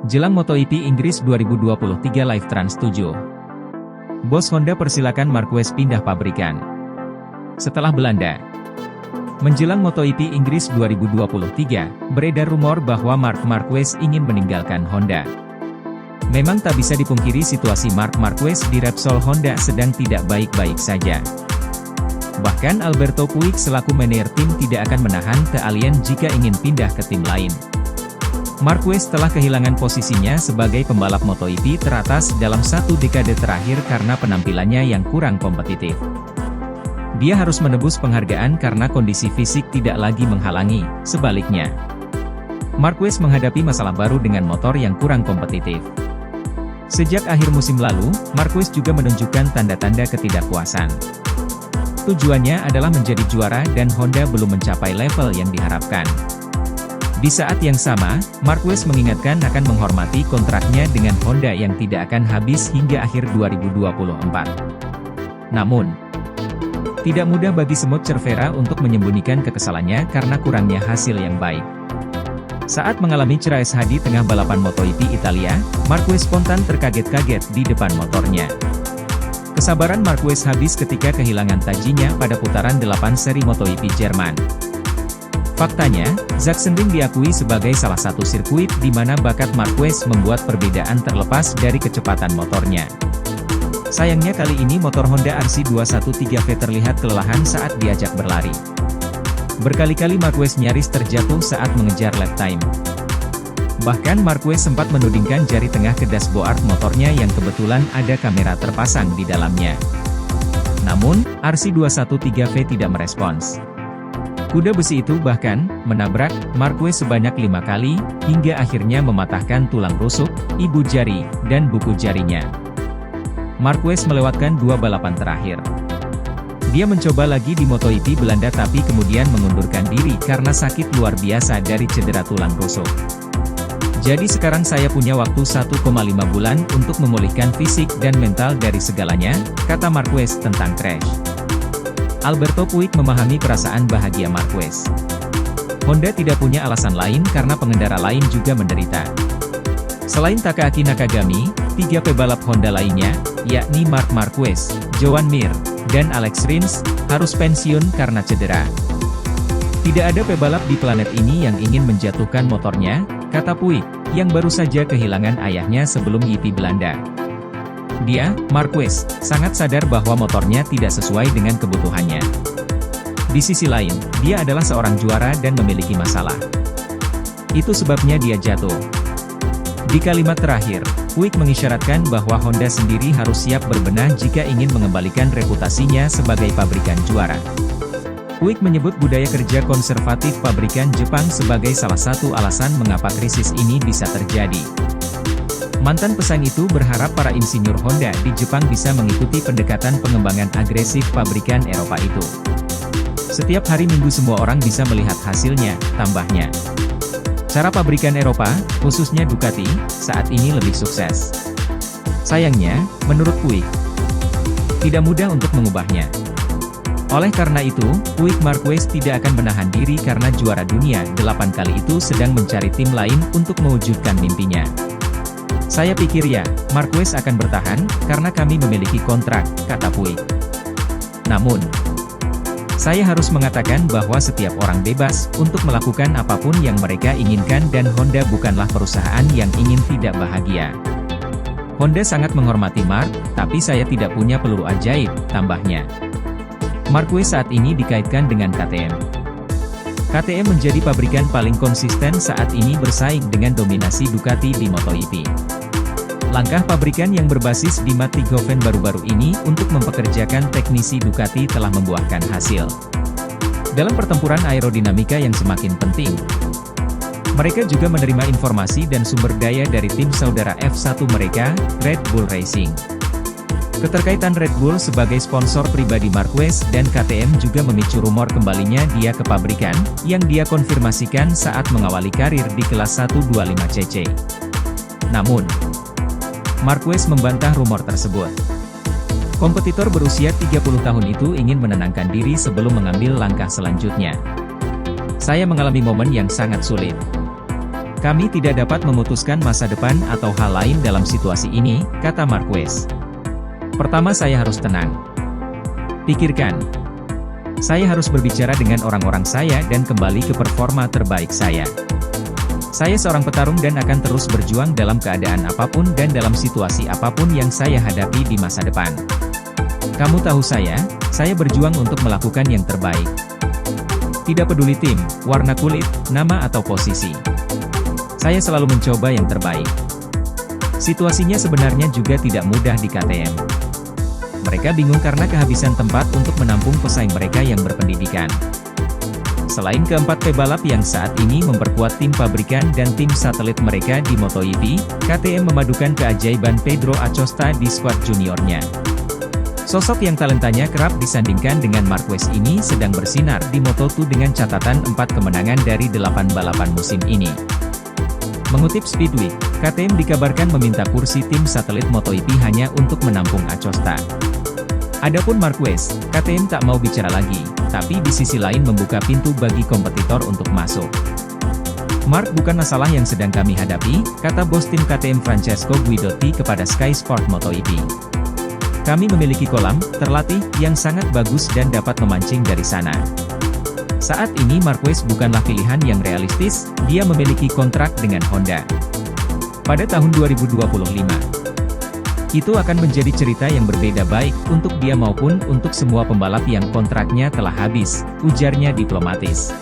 Jelang MotoGP Inggris 2023 Live Trans 7. Bos Honda persilakan Marquez pindah pabrikan. Setelah Belanda. Menjelang MotoGP Inggris 2023, beredar rumor bahwa Marc Marquez ingin meninggalkan Honda. Memang tak bisa dipungkiri situasi Marc Marquez di Repsol Honda sedang tidak baik-baik saja. Bahkan Alberto Puig selaku manajer tim tidak akan menahan keahlian jika ingin pindah ke tim lain. Marquez telah kehilangan posisinya sebagai pembalap MotoGP teratas dalam satu dekade terakhir karena penampilannya yang kurang kompetitif. Dia harus menebus penghargaan karena kondisi fisik tidak lagi menghalangi, sebaliknya. Marquez menghadapi masalah baru dengan motor yang kurang kompetitif. Sejak akhir musim lalu, Marquez juga menunjukkan tanda-tanda ketidakpuasan. Tujuannya adalah menjadi juara dan Honda belum mencapai level yang diharapkan. Di saat yang sama, Marquez mengingatkan akan menghormati kontraknya dengan Honda yang tidak akan habis hingga akhir 2024. Namun, tidak mudah bagi semut Cervera untuk menyembunyikan kekesalannya karena kurangnya hasil yang baik. Saat mengalami crash di tengah balapan MotoGP Italia, Marquez spontan terkaget-kaget di depan motornya. Kesabaran Marquez habis ketika kehilangan tajinya pada putaran 8 seri MotoGP Jerman. Faktanya, Sachsenring diakui sebagai salah satu sirkuit di mana bakat Marquez membuat perbedaan terlepas dari kecepatan motornya. Sayangnya kali ini motor Honda RC213V terlihat kelelahan saat diajak berlari. Berkali-kali Marquez nyaris terjatuh saat mengejar lap time. Bahkan Marquez sempat menudingkan jari tengah ke dashboard motornya yang kebetulan ada kamera terpasang di dalamnya. Namun, RC213V tidak merespons. Kuda besi itu bahkan menabrak Marquez sebanyak 5 kali, hingga akhirnya mematahkan tulang rusuk, ibu jari, dan buku jarinya. Marquez melewatkan 2 balapan terakhir. Dia mencoba lagi di MotoGP Belanda tapi kemudian mengundurkan diri karena sakit luar biasa dari cedera tulang rusuk. Jadi sekarang saya punya waktu 1,5 bulan untuk memulihkan fisik dan mental dari segalanya, kata Marquez tentang crash. Alberto Puig memahami perasaan bahagia Marquez. Honda tidak punya alasan lain karena pengendara lain juga menderita. Selain Takaaki Nakagami, 3 pebalap Honda lainnya, yakni Marc Marquez, Joan Mir, dan Alex Rins, harus pensiun karena cedera. Tidak ada pebalap di planet ini yang ingin menjatuhkan motornya, kata Puig, yang baru saja kehilangan ayahnya sebelum GP Belanda. Dia, Marquez, sangat sadar bahwa motornya tidak sesuai dengan kebutuhannya. Di sisi lain, dia adalah seorang juara dan memiliki masalah. Itu sebabnya dia jatuh. Di kalimat terakhir, Puig mengisyaratkan bahwa Honda sendiri harus siap berbenah jika ingin mengembalikan reputasinya sebagai pabrikan juara. Puig menyebut budaya kerja konservatif pabrikan Jepang sebagai salah satu alasan mengapa krisis ini bisa terjadi. Mantan pesaing itu berharap para insinyur Honda di Jepang bisa mengikuti pendekatan pengembangan agresif pabrikan Eropa itu. Setiap hari Minggu semua orang bisa melihat hasilnya, tambahnya. Cara pabrikan Eropa, khususnya Ducati, saat ini lebih sukses. Sayangnya, menurut Puig, tidak mudah untuk mengubahnya. Oleh karena itu, Puig Marquez tidak akan menahan diri karena juara dunia 8 kali itu sedang mencari tim lain untuk mewujudkan mimpinya. Saya pikir ya, Marquez akan bertahan, karena kami memiliki kontrak, kata Puig. Namun, saya harus mengatakan bahwa setiap orang bebas untuk melakukan apapun yang mereka inginkan dan Honda bukanlah perusahaan yang ingin tidak bahagia. Honda sangat menghormati Marc, tapi saya tidak punya peluru ajaib, tambahnya. Marquez saat ini dikaitkan dengan KTM. KTM menjadi pabrikan paling konsisten saat ini bersaing dengan dominasi Ducati di MotoGP. Langkah pabrikan yang berbasis di Mattighofen baru-baru ini untuk mempekerjakan teknisi Ducati telah membuahkan hasil. Dalam pertempuran aerodinamika yang semakin penting, mereka juga menerima informasi dan sumber daya dari tim saudara F1 mereka, Red Bull Racing. Keterkaitan Red Bull sebagai sponsor pribadi Marquez dan KTM juga memicu rumor kembalinya dia ke pabrikan, yang dia konfirmasikan saat mengawali karir di kelas 125cc. Namun, Marquez membantah rumor tersebut. Kompetitor berusia 30 tahun itu ingin menenangkan diri sebelum mengambil langkah selanjutnya. Saya mengalami momen yang sangat sulit. Kami tidak dapat memutuskan masa depan atau hal lain dalam situasi ini, kata Marquez. Pertama saya harus tenang. Pikirkan. Saya harus berbicara dengan orang-orang saya dan kembali ke performa terbaik saya. Saya seorang petarung dan akan terus berjuang dalam keadaan apapun dan dalam situasi apapun yang saya hadapi di masa depan. Kamu tahu saya berjuang untuk melakukan yang terbaik. Tidak peduli tim, warna kulit, nama atau posisi. Saya selalu mencoba yang terbaik. Situasinya sebenarnya juga tidak mudah di KTM. Mereka bingung karena kehabisan tempat untuk menampung pesaing mereka yang berpendidikan. Selain keempat pebalap yang saat ini memperkuat tim pabrikan dan tim satelit mereka di MotoGP, KTM memadukan keajaiban Pedro Acosta di skuad juniornya. Sosok yang talentanya kerap disandingkan dengan Marquez ini sedang bersinar di Moto2 dengan catatan 4 kemenangan dari 8 balapan musim ini. Mengutip Speedweek, KTM dikabarkan meminta kursi tim satelit MotoGP hanya untuk menampung Acosta. Adapun Marquez, KTM tak mau bicara lagi, tapi di sisi lain membuka pintu bagi kompetitor untuk masuk. Mark bukan masalah yang sedang kami hadapi, kata bos tim KTM Francesco Guidotti kepada Sky Sport MotoGP. Kami memiliki kolam terlatih yang sangat bagus dan dapat memancing dari sana. Saat ini Marquez bukanlah pilihan yang realistis, dia memiliki kontrak dengan Honda pada tahun 2025. Itu akan menjadi cerita yang berbeda baik untuk dia maupun untuk semua pembalap yang kontraknya telah habis, ujarnya diplomatis.